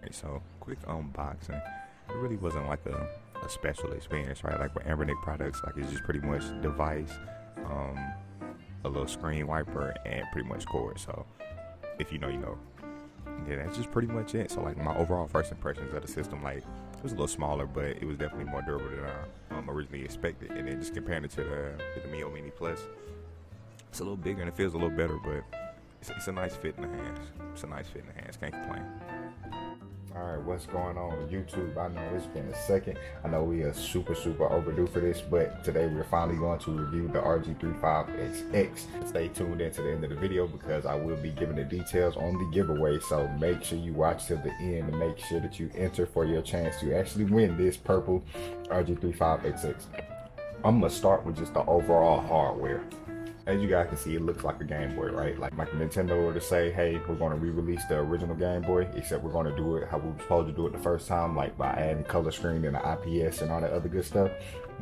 Alright, so quick unboxing. It really wasn't like a special experience, right? Like with Ambernick products, like it's just pretty much device, um, a little screen wiper, and pretty much cord. So if you know, you know. Yeah, that's just pretty much it. So like my overall first impressions of the system, like it was a little smaller, but it was definitely more durable than I originally expected. And then just comparing it to the Mio Mini Plus, it's a little bigger and it feels a little better, but it's a nice fit in the hands. It's a nice fit in the hands. Can't complain. Alright, what's going on with YouTube? I know it's been a second. I know we are super overdue for this, but today we're finally going to review the RG35xx. Stay tuned in to the end of the video because I will be giving the details on the giveaway. So make sure you watch till the end and make sure that you enter for your chance to actually win this purple RG35xx. I'm gonna start with just the overall hardware. As you guys can see, it looks like a Game Boy, right? Like Nintendo were to say, hey, we're going to re-release the original Game Boy, except we're going to do it how we were supposed to do it the first time, like by adding color screen and the IPS and all that other good stuff.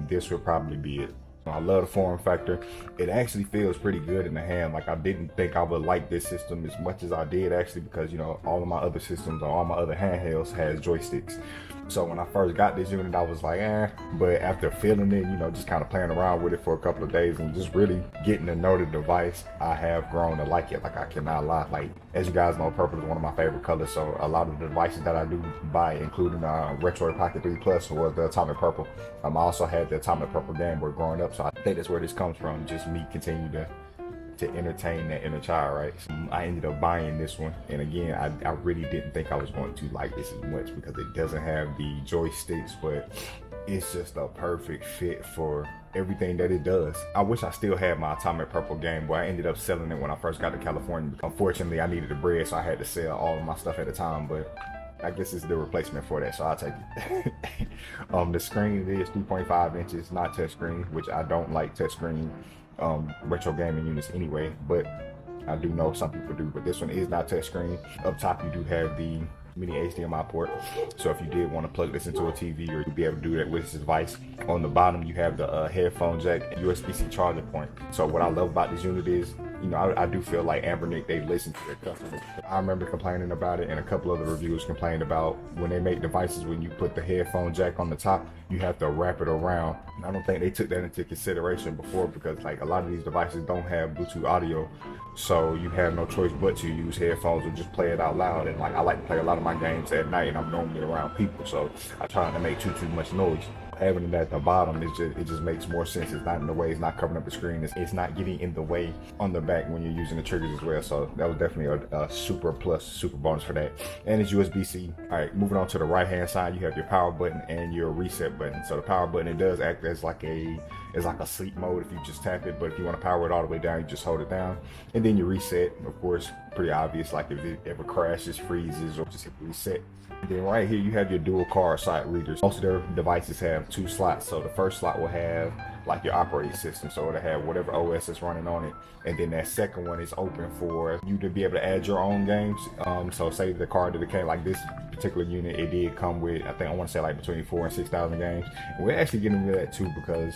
This would probably be it. I love the form factor. It actually feels pretty good in the hand. Like I didn't think I would like this system as much as I did actually, because you know all of my other systems or all my other handhelds has joysticks. So when I first got this unit, I was like, but after feeling it, you know, just kind of playing around with it for a couple of days and just really getting to know the device, I have grown to like it. Like I cannot lie. Like as you guys know, purple is one of my favorite colors. So a lot of the devices that I do buy, including Retro Pocket 3 Plus, was the Atomic Purple. I also had the Atomic Purple Game Boy growing up. So I think that's where this comes from. Just me continue to entertain that inner child, right? So I ended up buying this one, and again, I really didn't think I was going to like this as much because it doesn't have the joysticks, but it's just a perfect fit for everything that it does. I wish I still had my Atomic Purple Game Boy. I ended up selling it when I first got to California. Unfortunately, I needed the bread, so I had to sell all of my stuff at a time, but I guess it's the replacement for that, so I'll take it. The screen is 3.5 inches, not touchscreen, which I don't like touchscreen retro gaming units anyway, but I do know some people do. But this one is not touchscreen. Up top you do have the mini HDMI port, so if you did want to plug this into a TV, or you'd be able to do that with this device. On the bottom you have the headphone jack and USB-C charger point. So what I love about this unit is, you know, I do feel like Ambernick, they listen to their customers. I remember complaining about it, and a couple of the reviewers complained about when they make devices, when you put the headphone jack on the top, you have to wrap it around. And I don't think they took that into consideration before, because like a lot of these devices don't have Bluetooth audio, so you have no choice but to use headphones or just play it out loud. And like I like to play a lot of my games at night, and I'm normally around people, so I try not to make too much noise. Having it at the bottom, it just makes more sense. It's not in the way, it's not covering up the screen, it's not getting in the way on the back when you're using the triggers as well. So that was definitely a super plus, super bonus for that. And it's USB-C. All right, moving on to the right hand side, you have your power button and your reset button. So the power button, it does act as like a sleep mode if you just tap it, but if you want to power it all the way down, you just hold it down. And then your reset, of course, pretty obvious, like if it ever crashes, freezes, or just hit reset. And then right here you have your dual card slot readers. Most of their devices have 2 slots. So the first slot will have like your operating system, so it'll have whatever OS is running on it, and then that second one is open for you to be able to add your own games. So say the card that it came, like this particular unit, it did come with, I think I want to say like between 4,000 and 6,000 games. And we're actually getting into that too, because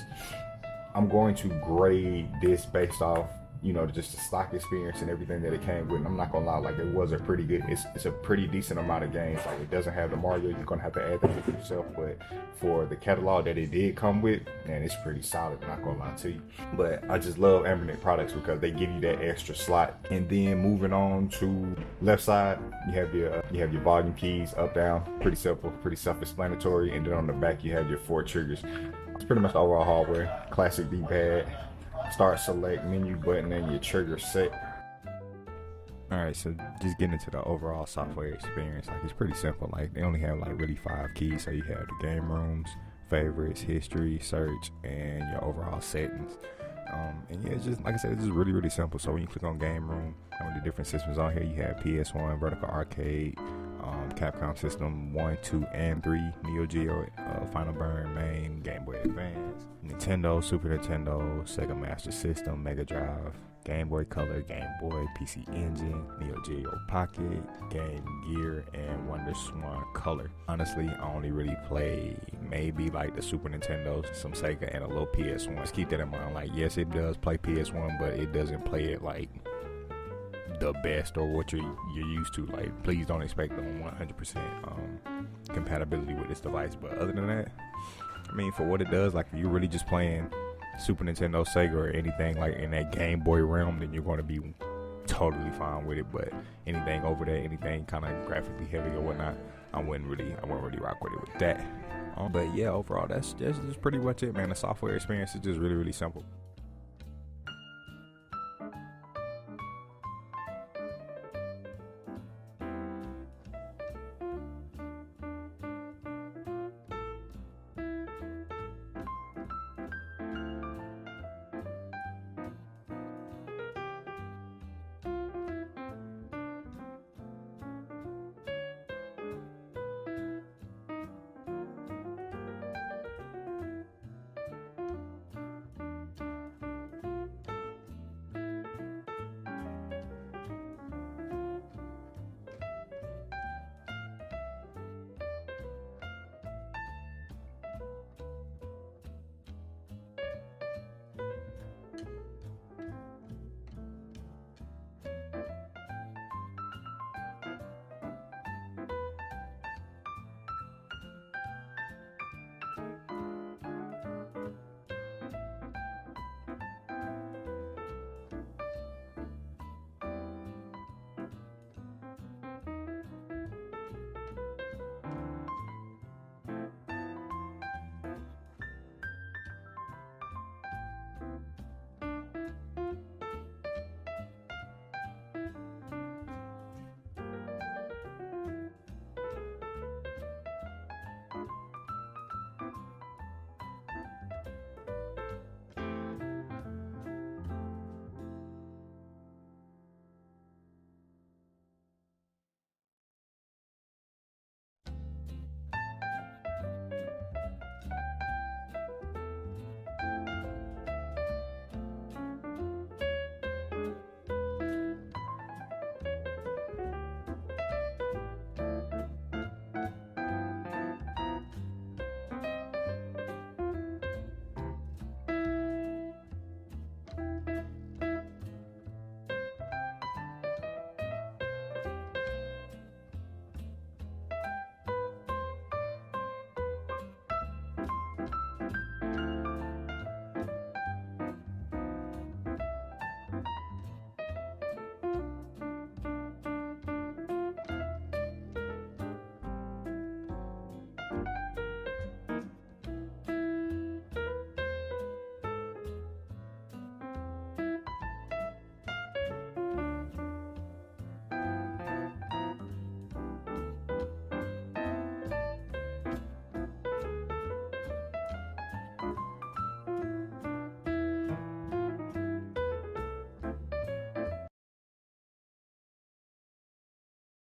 I'm going to grade this based off, you know, just the stock experience and everything that it came with. And I'm not gonna lie, like it was a pretty good, it's a pretty decent amount of games. Like it doesn't have the Mario, you're gonna have to add that for yourself, but for the catalog that it did come with, man, it's pretty solid, I'm not gonna lie to you. But I just love Ambernick products because they give you that extra slot. And then moving on to left side, you have your volume keys, up, down, pretty simple, pretty self-explanatory. And then on the back you have your 4 triggers. It's pretty much the overall hardware. Classic D-pad, start, select, menu button, and your trigger set. Alright, so just getting into the overall software experience, like it's pretty simple. Like they only have like really 5 keys. So you have the game rooms, favorites, history, search, and your overall settings. And yeah, it's just like I said, it's just really simple. So when you click on game room, with the different systems on here, you have PS1, Vertical Arcade, Capcom System 1, 2, and 3, Neo Geo, Final Burn, Main, Game Boy Advance, Nintendo, Super Nintendo, Sega Master System, Mega Drive, Game Boy Color, Game Boy, PC Engine, Neo Geo Pocket, Game Gear, and Wonder Swan Color. Honestly, I only really play maybe like the Super Nintendo, some Sega, and a little PS1. Just keep that in mind. Like, yes, it does play PS1, but it doesn't play it like the best or what you're used to. Like, please don't expect the 100% compatibility with this device. But other than that, I mean, for what it does, like if you're really just playing Super Nintendo, Sega, or anything like in that Game Boy realm, then you're going to be totally fine with it. But anything over that, anything kind of graphically heavy or whatnot, I wouldn't really rock with it with that. But yeah, overall, that's just pretty much it, man. The software experience is just really, really simple.